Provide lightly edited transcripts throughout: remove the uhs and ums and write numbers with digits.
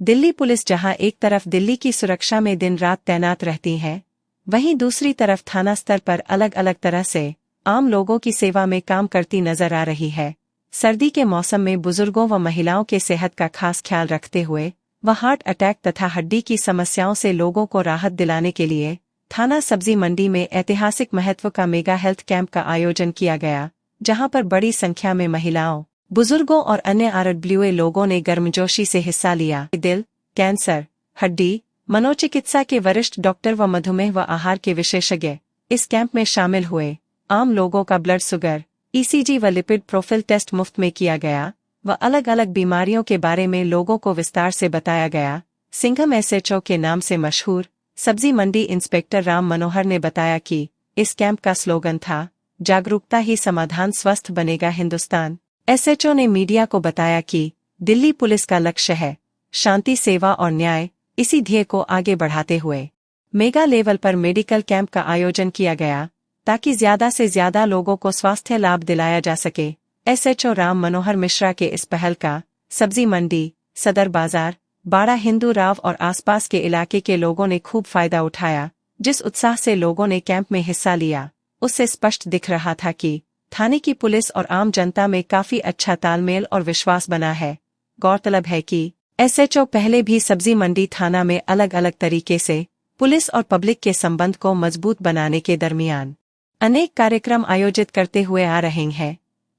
Delhi police जहां एक तरफ दिल्ली की सुरक्षा में दिन रात तैनात रहती है, वहीं दूसरी तरफ थाना स्तर पर अलग अलग तरह से आम लोगों की सेवा में काम करती नजर आ रही है। सर्दी के मौसम में बुजुर्गों व महिलाओं के सेहत का खास ख्याल रखते हुए व हार्ट अटैक तथा हड्डी की समस्याओं से लोगों को राहत दिलाने के लिए थाना सब्जी मंडी में ऐतिहासिक महत्व का मेगा हेल्थ कैंप का आयोजन किया गया, जहां पर बड़ी संख्या में महिलाओं, बुजुर्गों और अन्य आरडब्ल्यूए लोगों ने गर्मजोशी से हिस्सा लिया। दिल, कैंसर, हड्डी, मनोचिकित्सा के वरिष्ठ डॉक्टर व मधुमेह व आहार के विशेषज्ञ इस कैंप में शामिल हुए। आम लोगों का ब्लड शुगर, ईसीजी व लिपिड प्रोफाइल टेस्ट मुफ्त में किया गया व अलग अलग बीमारियों के बारे में लोगों को विस्तार से बताया गया। सिंघम एसएचओ के नाम से मशहूर सब्जी मंडी इंस्पेक्टर राम मनोहर ने बताया कि इस कैंप का स्लोगन था, जागरूकता ही समाधान, स्वस्थ बनेगा हिंदुस्तान। एसएचओ ने मीडिया को बताया कि दिल्ली पुलिस का लक्ष्य है शांति, सेवा और न्याय। इसी ध्येय को आगे बढ़ाते हुए मेगा लेवल पर मेडिकल कैंप का आयोजन किया गया, ताकि ज्यादा से ज्यादा लोगों को स्वास्थ्य लाभ दिलाया जा सके। एसएचओ राम मनोहर मिश्रा के इस पहल का सब्जी मंडी, सदर बाजार, बाड़ा हिंदू राव और आसपास के इलाके के लोगों ने खूब फायदा उठाया। जिस उत्साह से लोगों ने कैंप में हिस्सा लिया, उससे स्पष्ट दिख रहा था कि थाने की पुलिस और आम जनता में काफी अच्छा तालमेल और विश्वास बना है। गौरतलब है कि एसएचओ पहले भी सब्जी मंडी थाना में अलग अलग तरीके से पुलिस और पब्लिक के संबंध को मजबूत बनाने के दरमियान अनेक कार्यक्रम आयोजित करते हुए आ रहे हैं।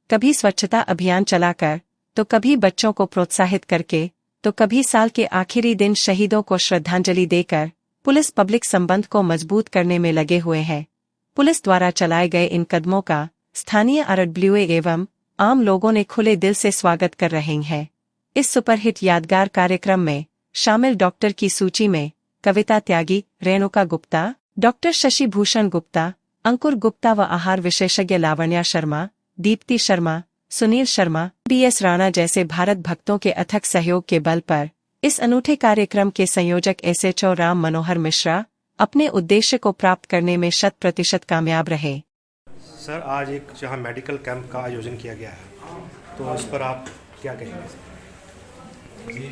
कभी स्वच्छता अभियान चलाकर, तो कभी बच्चों को प्रोत्साहित करके, तो कभी साल के आखिरी दिन शहीदों को श्रद्धांजलि देकर पुलिस पब्लिक संबंध को मजबूत करने में लगे हुए हैं। पुलिस द्वारा चलाए गए इन कदमों का स्थानीय आरडब्ल्यूए एवं आम लोगों ने खुले दिल से स्वागत कर रहे हैं। इस सुपरहिट यादगार कार्यक्रम में शामिल डॉक्टर की सूची में कविता त्यागी, रेणुका गुप्ता, डॉक्टर शशि भूषण गुप्ता, अंकुर गुप्ता व आहार विशेषज्ञ लावण्या शर्मा, दीप्ति शर्मा, सुनील शर्मा, बीएस राणा जैसे भारत भक्तों के अथक सहयोग के बल पर इस अनूठे कार्यक्रम के संयोजक एसएचओ राम मनोहर मिश्रा अपने उद्देश्य को प्राप्त करने में 100% कामयाब रहे। सर, आज एक जहां मेडिकल कैंप का आयोजन किया गया है, तो उस पर आप क्या कहेंगे? जी,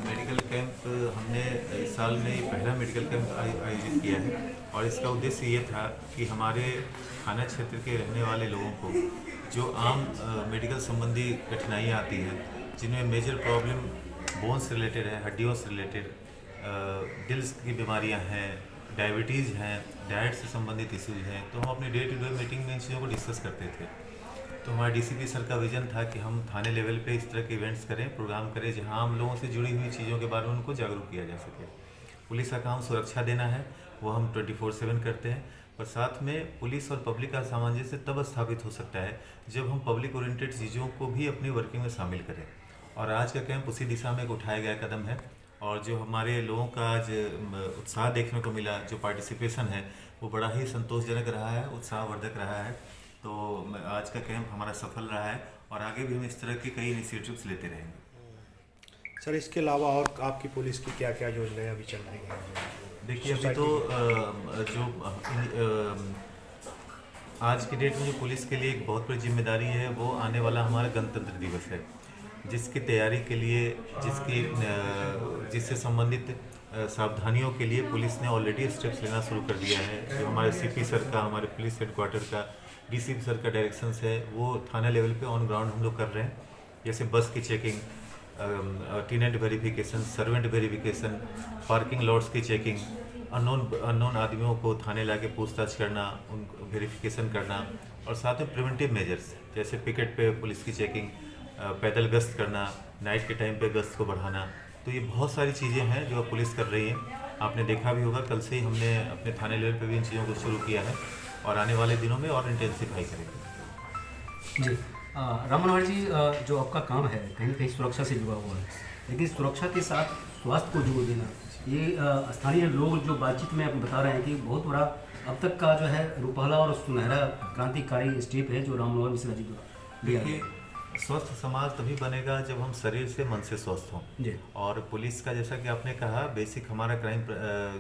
मेडिकल कैंप हमने इस साल में पहला मेडिकल कैंप आयोजित किया है और इसका उद्देश्य ये था कि हमारे थाना क्षेत्र के रहने वाले लोगों को जो आम मेडिकल संबंधी कठिनाइयाँ आती हैं, जिनमें मेजर प्रॉब्लम बोन्स रिलेटेड है, हड्डियों से रिलेटेड, दिल्स की बीमारियाँ हैं, डायबिटीज़ हैं, डाइट से संबंधित इश्यूज हैं, तो हम अपनी डे टू डे मीटिंग में इन चीज़ों को डिस्कस करते थे। तो हमारे डीसीपी सर का विजन था कि हम थाने लेवल पे इस तरह के इवेंट्स करें, प्रोग्राम करें, जहां हम लोगों से जुड़ी हुई चीज़ों के बारे में उनको जागरूक किया जा सके। पुलिस का काम सुरक्षा देना है, वो हम 24/7 करते हैं, पर साथ में पुलिस और पब्लिक का सामंजस्य तब स्थापित हो सकता है जब हम पब्लिक ओरिएंटेड चीज़ों को भी अपनी वर्किंग में शामिल करें। और आज का कैंप उसी दिशा में एक उठाया गया कदम है और जो हमारे लोगों का आज उत्साह देखने को मिला, जो पार्टिसिपेशन है, वो बड़ा ही संतोषजनक रहा है, उत्साहवर्धक रहा है। तो आज का कैंप हमारा सफल रहा है और आगे भी हम इस तरह की कई इनिशिएटिव्स लेते रहेंगे। सर, इसके अलावा और आपकी पुलिस की क्या क्या योजनाएं अभी चल रही हैं? देखिए, अभी तो आज की डेट में जो पुलिस के लिए एक बहुत बड़ी जिम्मेदारी है, वो आने वाला हमारा गणतंत्र दिवस है, जिसकी तैयारी के लिए, जिससे संबंधित सावधानियों के लिए पुलिस ने ऑलरेडी स्टेप्स लेना शुरू कर दिया है। जो हमारे सीपी सर का, हमारे पुलिस हेडक्वार्टर का, डीसीपी सर का डायरेक्शंस है, वो थाना लेवल पे ऑन ग्राउंड हम लोग कर रहे हैं। जैसे बस की checking, tenant verification, servant verification, parking lots की चेकिंग, अननोन आदमियों को थाने लाके पूछताछ करना, उन वेरिफिकेशन करना, और साथ में प्रिवेंटिव मेजर्स जैसे पिकेट पे पुलिस की चेकिंग, पैदल गश्त करना, नाइट के टाइम पे गश्त को बढ़ाना। तो ये बहुत सारी चीज़ें हैं जो पुलिस कर रही हैं। आपने देखा भी होगा, कल से ही हमने अपने थाने लेवल पे भी इन चीज़ों को शुरू किया है और आने वाले दिनों में और इंटेंसिफाई करेंगे। जी, राम मनोहर जी, जो आपका काम है कहीं न कहीं सुरक्षा से जुड़ा हुआ है, लेकिन सुरक्षा के साथ स्वास्थ्य को जोड़ देना, ये स्थानीय लोग जो बातचीत में आप बता रहे हैं कि बहुत बड़ा अब तक का जो है रूपहला और सुनहरा क्रांतिकारी स्टेप है जो राम मनोहर मिश्रा जी को लिया गया। स्वस्थ समाज तभी बनेगा जब हम शरीर से मन से स्वस्थ हों। और पुलिस का, जैसा कि आपने कहा, बेसिक हमारा क्राइम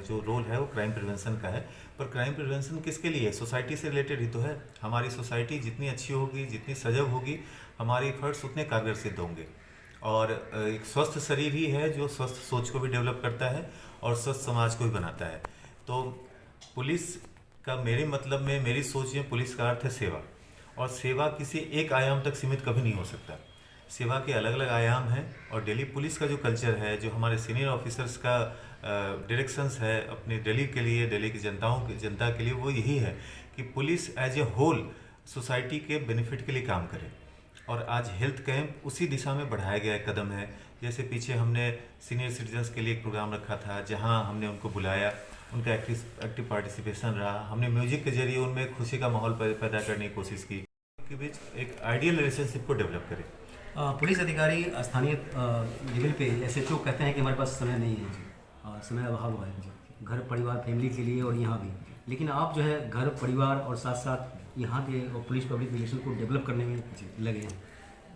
जो रोल है वो क्राइम प्रिवेंशन का है। पर क्राइम प्रिवेंशन किसके लिए है? सोसाइटी से रिलेटेड ही तो है। हमारी सोसाइटी जितनी अच्छी होगी, जितनी सजग होगी, हमारे एफर्ट्स उतने कारगर सिद्ध होंगे। और एक स्वस्थ शरीर ही है जो स्वस्थ सोच को भी डेवलप करता है और स्वस्थ समाज को भी बनाता है। तो पुलिस का मेरे मतलब में, मेरी सोच में, पुलिस का अर्थ है सेवा, और सेवा किसी एक आयाम तक सीमित कभी नहीं हो सकता। सेवा के अलग अलग आयाम हैं, और दिल्ली पुलिस का जो कल्चर है, जो हमारे सीनियर ऑफिसर्स का डायरेक्शंस है अपनी दिल्ली के लिए, दिल्ली की जनता के लिए, वो यही है कि police as a whole society के बेनिफिट के लिए काम करे। और आज हेल्थ कैंप उसी दिशा में बढ़ाया गया एक कदम है। जैसे पीछे हमने सीनियर सिटीजन्स के लिए एक प्रोग्राम रखा था, जहां हमने उनको बुलाया, उनका एक्टिव पार्टिसिपेशन रहा। हमने म्यूजिक के जरिए उनमें खुशी का माहौल पैदा करने की कोशिश की, के बीच एक आइडियल रिलेशनशिप को डेवलप करें। पुलिस अधिकारी स्थानीय लेवल पे SHO कहते हैं कि हमारे पास समय नहीं है, समय अभाव है घर परिवार फैमिली के लिए और यहाँ भी, लेकिन आप जो है घर परिवार और साथ साथ यहाँ के और पुलिस पब्लिक रिलेशन को डेवलप करने में लगे हैं।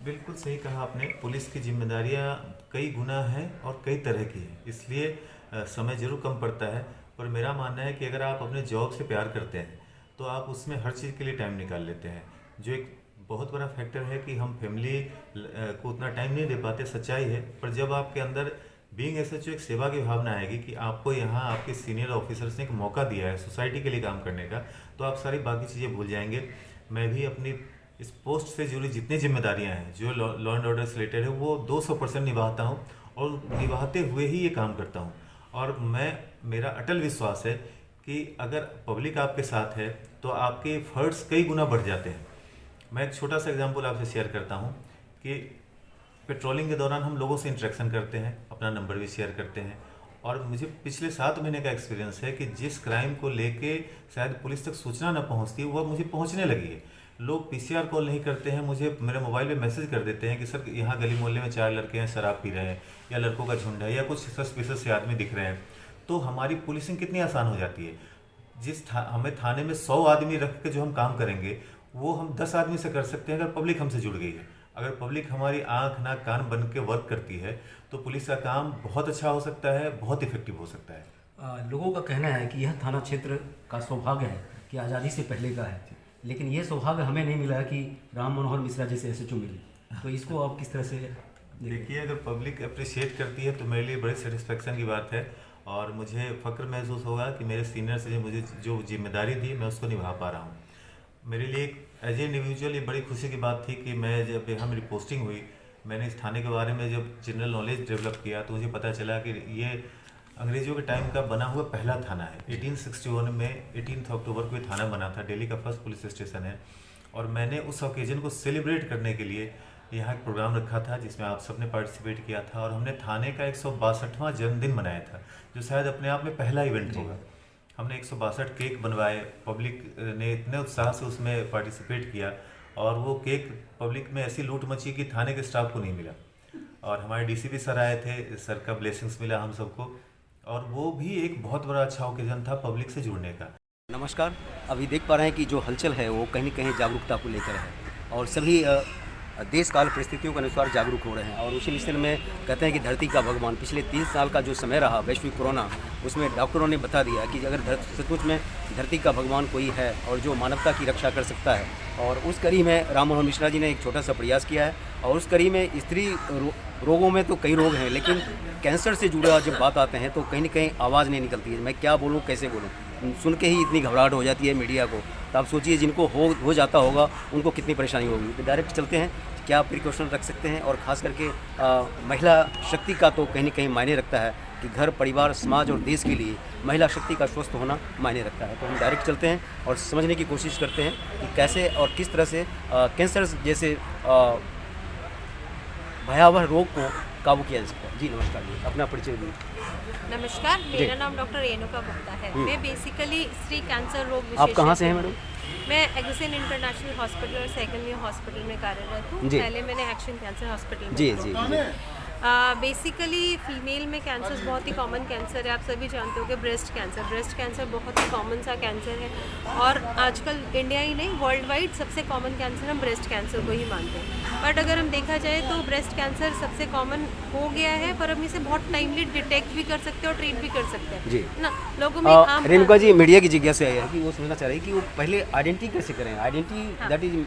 बिल्कुल सही कहा आपने। पुलिस की जिम्मेदारियाँ कई गुना हैं और कई तरह की हैं, इसलिए समय जरूर कम पड़ता है। पर मेरा मानना है कि अगर आप अपने जॉब से प्यार करते हैं तो आप उसमें हर चीज़ के लिए टाइम निकाल लेते हैं, जो एक बहुत बड़ा फैक्टर है कि हम फैमिली को उतना टाइम नहीं दे पाते, सच्चाई है। पर जब आपके अंदर बीइंग SHO एक सेवा की भावना आएगी कि आपको यहाँ आपके सीनियर ऑफिसर्स ने एक मौका दिया है सोसाइटी के लिए काम करने का, तो आप सारी बाकी चीज़ें भूल जाएंगे। मैं भी अपनी इस पोस्ट से जुड़ी जितनी जिम्मेदारियाँ हैं जो लॉ एंड ऑर्डर से रिलेटेड है, वो 200% निभाता हूँ और निभाते हुए ही ये काम करता हूँ। और मेरा अटल विश्वास है कि अगर पब्लिक आपके साथ है तो आपके एफर्ट्स कई गुना बढ़ जाते हैं। मैं एक छोटा सा एग्जांपल आपसे शेयर करता हूँ कि पेट्रोलिंग के दौरान हम लोगों से इंटरेक्शन करते हैं, अपना नंबर भी शेयर करते हैं, और मुझे पिछले 7 महीने का एक्सपीरियंस है कि जिस क्राइम को लेके शायद पुलिस तक सूचना न पहुँचती, वह मुझे पहुँचने लगी है। लोग PCR कॉल नहीं करते हैं, मुझे मेरे मोबाइल पे मैसेज कर देते हैं कि सर यहाँ गली मोहल्ले में 4 लड़के हैं, शराब पी रहे हैं, या लड़कों का झुंड है, या कुछ सस्पिशियस से आदमी दिख रहे हैं। तो हमारी पुलिसिंग कितनी आसान हो जाती है। हमें थाने में 100 आदमी रख के जो हम काम करेंगे, वो हम 10 आदमी से कर सकते हैं अगर पब्लिक हमसे जुड़ गई है। अगर पब्लिक हमारी आँख नाक कान बन के वर्क करती है तो पुलिस का काम बहुत अच्छा हो सकता है, बहुत इफेक्टिव हो सकता है। लोगों का कहना है कि यह थाना क्षेत्र का सौभाग्य है कि आज़ादी से पहले का है, लेकिन ये सौभाग्य हमें नहीं मिला कि राम मनोहर मिश्रा जैसे SHO मिले। तो इसको आप किस तरह से देखिए? अगर पब्लिक अप्रिशिएट करती है तो मेरे लिए बड़ी सेटिस्फेक्शन की बात है, और मुझे फ़ख्र महसूस होगा कि मेरे सीनियर से मुझे जो जिम्मेदारी दी मैं उसको निभा पा रहा हूँ। मेरे लिए एज ए इंडिविजुअल ये बड़ी खुशी की बात थी कि मैं जब यहाँ मेरी पोस्टिंग हुई, मैंने इस थाने के बारे में जब जनरल नॉलेज डेवलप किया तो मुझे पता चला कि ये अंग्रेज़ों के टाइम का बना हुआ पहला थाना है। 1861 में 18 अक्टूबर को ये थाना बना था, दिल्ली का फर्स्ट पुलिस स्टेशन है। और मैंने उस ओकेजन को सेलिब्रेट करने के लिए यहाँ एक प्रोग्राम रखा था जिसमें आप सबने पार्टिसिपेट किया था, और हमने थाने का 162वां जन्मदिन मनाया था, जो शायद अपने आप में पहला इवेंट होगा। हमने 162 केक बनवाए, पब्लिक ने इतने उत्साह से उसमें पार्टिसिपेट किया, और वो केक पब्लिक में ऐसी लूट मची कि थाने के स्टाफ को नहीं मिला। और हमारे DCP सर आए थे, सर का ब्लेसिंग्स मिला हम सबको, और वो भी एक बहुत बड़ा अच्छा ओकेजन था पब्लिक से जुड़ने का। नमस्कार। अभी देख पा रहे हैं कि जो हलचल है वो कहीं न कहीं जागरूकता को लेकर है, और सभी देश काल परिस्थितियों के अनुसार जागरूक हो रहे हैं। और उसी मिशन में कहते हैं कि धरती का भगवान, पिछले 3 साल का जो समय रहा वैश्विक कोरोना, उसमें डॉक्टरों ने बता दिया कि अगर सचमुच में धरती का भगवान कोई है और जो मानवता की रक्षा कर सकता है, और उस कड़ी में राम मनोहर मिश्रा जी ने एक छोटा सा प्रयास किया है। और उस कड़ी में स्त्री रोगों में तो कई रोग हैं, लेकिन कैंसर से जुड़ा जब बात आते हैं तो कहीं न कहीं आवाज़ नहीं निकलती है। मैं क्या बोलूँ, कैसे बोलूँ, सुन के ही इतनी घबराहट हो जाती है मीडिया को। तो आप सोचिए जिनको हो जाता होगा उनको कितनी परेशानी होगी। तो डायरेक्ट चलते हैं, क्या प्रिकॉशन रख सकते हैं, और ख़ास करके महिला शक्ति का तो कहीं न कहीं मायने रखता है कि घर परिवार समाज और देश के लिए महिला शक्ति का स्वस्थ होना मायने रखता है। तो हम डायरेक्ट चलते हैं और समझने की कोशिश करते हैं कि कैसे और किस तरह से कैंसर जैसे भयावह रोग को काबू किया जा सकता है। जी नमस्कार जी, अपना परिचय दीजिए। नमस्कार, मेरा नाम डॉक्टर रेणुका गुप्ता है। मैं बेसिकली स्त्री कैंसर रोग विशेषज्ञ। आप कहाँ से हैं मैडम? मैं एग्जिन इंटरनेशनल हॉस्पिटल और सेकंड न्यू हॉस्पिटल में कार्यरत हूँ। पहले मैंने एक्शन कैंसर हॉस्पिटल में जी। बेसिकली फीमेल में कैंसर बहुत ही कॉमन कैंसर है। आप सभी जानते हो कि ब्रेस्ट कैंसर बहुत ही कॉमन सा कैंसर है, और आजकल इंडिया ही नहीं वर्ल्ड वाइड सबसे कॉमन कैंसर हम ब्रेस्ट कैंसर को ही मानते हैं। बट अगर हम देखा जाए तो ब्रेस्ट कैंसर सबसे कॉमन हो गया है, पर हम इसे बहुत टाइमली डिटेक्ट भी कर सकते हैं और ट्रीट भी कर सकते हैं जी ना। लोगों में आम रेणुका जी, मीडिया की जिज्ञासा है कि वो समझना चाह रहे हैं कि वो पहले आइडेंटिटी कैसे करें, आइडेंटिटी दैट इज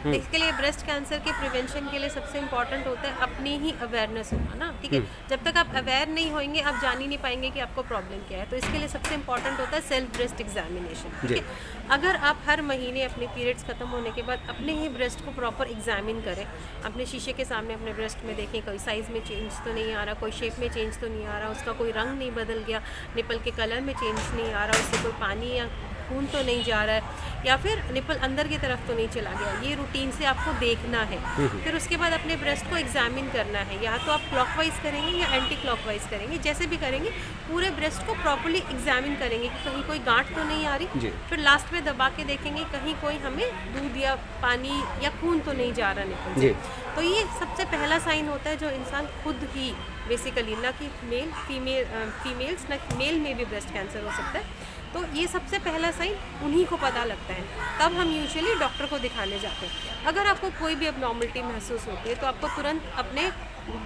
इसके लिए ब्रेस्ट कैंसर के प्रिवेंशन के लिए सबसे इम्पॉर्टेंट होता है अपनी ही अवेयरनेस होना ना, ठीक है। जब तक आप अवेयर नहीं होंगे आप जान ही नहीं पाएंगे कि आपको प्रॉब्लम क्या है। तो इसके लिए सबसे इम्पॉर्टेंट होता है सेल्फ ब्रेस्ट एग्जामिनेशन, ठीक है। अगर आप हर महीने अपने पीरियड्स खत्म होने के बाद अपने ही ब्रेस्ट को प्रॉपर एग्जामिन करें, अपने शीशे के सामने अपने ब्रेस्ट में देखें कोई साइज़ में चेंज तो नहीं आ रहा, कोई शेप में चेंज तो नहीं आ रहा, उसका कोई रंग नहीं बदल गया, निपल के कलर में चेंज नहीं आ रहा, उससे कोई पानी या खून तो नहीं जा रहा है, या फिर निपल अंदर की तरफ तो नहीं चला गया, ये रूटीन से आपको देखना है। फिर उसके बाद अपने ब्रेस्ट को एग्जामिन करना है, या तो आप क्लॉकवाइज करेंगे या एंटी क्लॉकवाइज करेंगे, जैसे भी करेंगे पूरे ब्रेस्ट को प्रॉपर्ली एग्जामिन करेंगे कि कहीं कोई गांठ तो नहीं आ रही। फिर लास्ट में दबा के देखेंगे कहीं कोई हमें दूध या पानी या खून तो नहीं जा रहा निपल से। तो ये सबसे पहला साइन होता है जो इंसान खुद ही बेसिकली, ना कि फीमेल्स ना मेल में भी ब्रेस्ट कैंसर हो सकता है, तो ये सबसे पहला साइन उन्हीं को पता लगता है। तब हम यूजुअली डॉक्टर को दिखाने जाते हैं। अगर आपको कोई भी एब्नॉर्मलिटी महसूस होती है तो आपको तुरंत अपने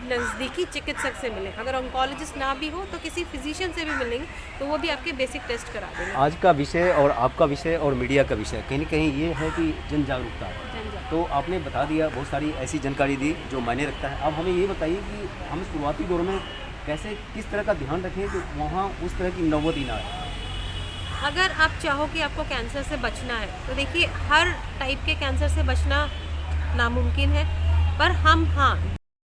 नज़दीकी चिकित्सक से मिलें। अगर ऑन्कोलॉजिस्ट ना भी हो तो किसी फिजिशियन से भी मिलेंगे, तो वो भी आपके बेसिक टेस्ट करा देंगे। आज का विषय और आपका विषय और मीडिया का विषय कहीं न कहीं ये है कि जन जागरूकता। तो आपने बता दिया, बहुत सारी ऐसी जानकारी दी जो मायने रखता है। अब हमें ये बताइए कि हम शुरुआती दौर में कैसे किस तरह का ध्यान रखें कि वहाँ उस तरह की नौबत ही ना आए। अगर आप चाहो कि आपको कैंसर से बचना है तो देखिए हर टाइप के कैंसर से बचना नामुमकिन है, पर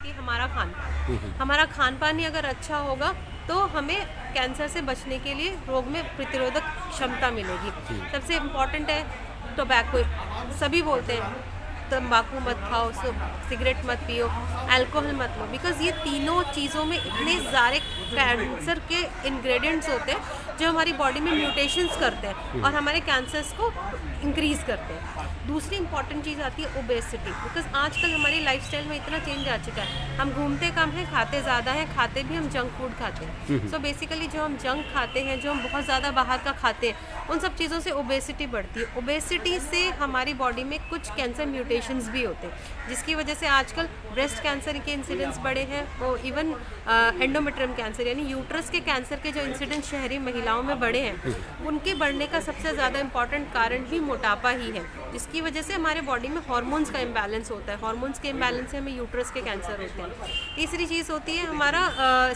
कि हमारा खान पान ही अगर अच्छा होगा तो हमें कैंसर से बचने के लिए रोग में प्रतिरोधक क्षमता मिलेगी। सबसे इम्पॉर्टेंट है टोबैको, सभी बोलते हैं तंबाकू मत खाओ, सिगरेट मत पियो, अल्कोहल मत लो, बिकॉज ये तीनों चीज़ों में इतने सारे कैंसर के इंग्रेडिएंट्स होते हैं जो हमारी बॉडी में म्यूटेशंस करते हैं और हमारे कैंसर्स को इंक्रीज़ करते हैं। दूसरी इंपॉर्टेंट चीज़ आती है ओबेसिटी, बिकॉज आजकल हमारी लाइफस्टाइल में इतना चेंज आ चुका है, हम घूमते कम हैं, खाते ज़्यादा हैं, खाते भी हम जंक फूड खाते हैं। सो बेसिकली जो हम जंक खाते हैं, जो हम बहुत ज़्यादा बाहर का खाते हैं, उन सब चीज़ों से ओबेसिटी बढ़ती है। ओबेसिटी से हमारी बॉडी में कुछ कैंसर म्यूटेशंस भी होते हैं, जिसकी वजह से आजकल ब्रेस्ट कैंसर के इंसिडेंट्स बढ़े हैं, वो इवन एंडोमेट्रियम कैंसर यानी यूट्रस के कैंसर के जो इंसिडेंट शहरी महिलाओं में बढ़े हैं, उनके बढ़ने का सबसे ज़्यादा इंपॉर्टेंट कारण भी मोटापा ही है, जिसकी वजह से हमारे बॉडी में हार्मोन्स का इम्बैलेंस होता है। हार्मोन्स के इम्बैलेंस से हमें यूट्रस के कैंसर होते हैं। तीसरी चीज़ होती है हमारा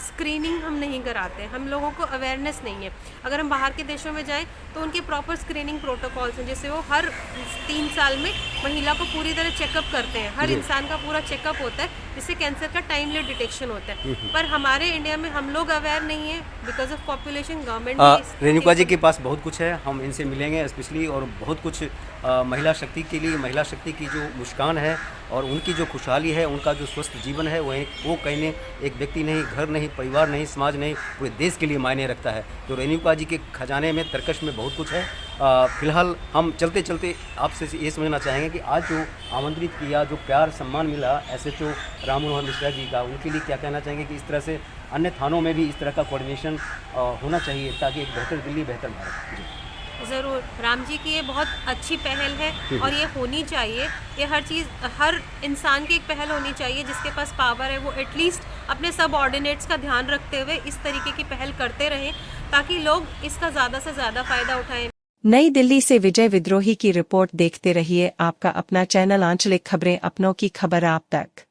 स्क्रीनिंग हम नहीं कराते, हम लोगों को अवेयरनेस नहीं है। अगर हम बाहर के देशों में जाएँ तो उनके प्रॉपर स्क्रीनिंग प्रोटोकॉल्स हैं, जैसे वो हर 3 साल में महिला को पूरी तरह चेकअप करते हैं, हर इंसान का पूरा चेकअप होता है, जिससे कैंसर का टाइमली डिटेक्शन होता है। पर हमारे इंडिया में हम लोग अवेयर नहीं है because of population. Government Renuka ji के पास बहुत कुछ है, हम इनसे मिलेंगे स्पेशली, और बहुत कुछ महिला शक्ति के लिए, महिला शक्ति की जो मुस्कान है और उनकी जो खुशहाली है, उनका जो स्वस्थ जीवन है, वो कहीं एक व्यक्ति नहीं, घर नहीं, परिवार नहीं, समाज नहीं, पूरे देश के लिए मायने रखता है। तो रेणुका जी के खजाने में, तरकश में बहुत कुछ है। फिलहाल हम चलते चलते आपसे ये समझना चाहेंगे कि आज जो आमंत्रित किया, जो प्यार सम्मान मिला SHO राम मनोहर मिश्रा जी का, उनके लिए क्या कहना चाहेंगे कि इस तरह से अन्य थानों में भी इस तरह का कोऑर्डिनेशन होना चाहिए ताकि एक बेहतर दिल्ली, बेहतर भारत। जी ज़रूर, राम जी की ये बहुत अच्छी पहल है और ये होनी चाहिए। ये हर इंसान की एक पहल होनी चाहिए, जिसके पास पावर है वो एटलीस्ट अपने सब ऑर्डिनेट्स का ध्यान रखते हुए इस तरीके की पहल करते रहें, ताकि लोग इसका ज़्यादा से ज़्यादा फ़ायदा उठाएं। नई दिल्ली से विजय विद्रोही की रिपोर्ट देखते रहिए आपका अपना चैनल आंचलिक खबरें, अपनों की खबर आप तक।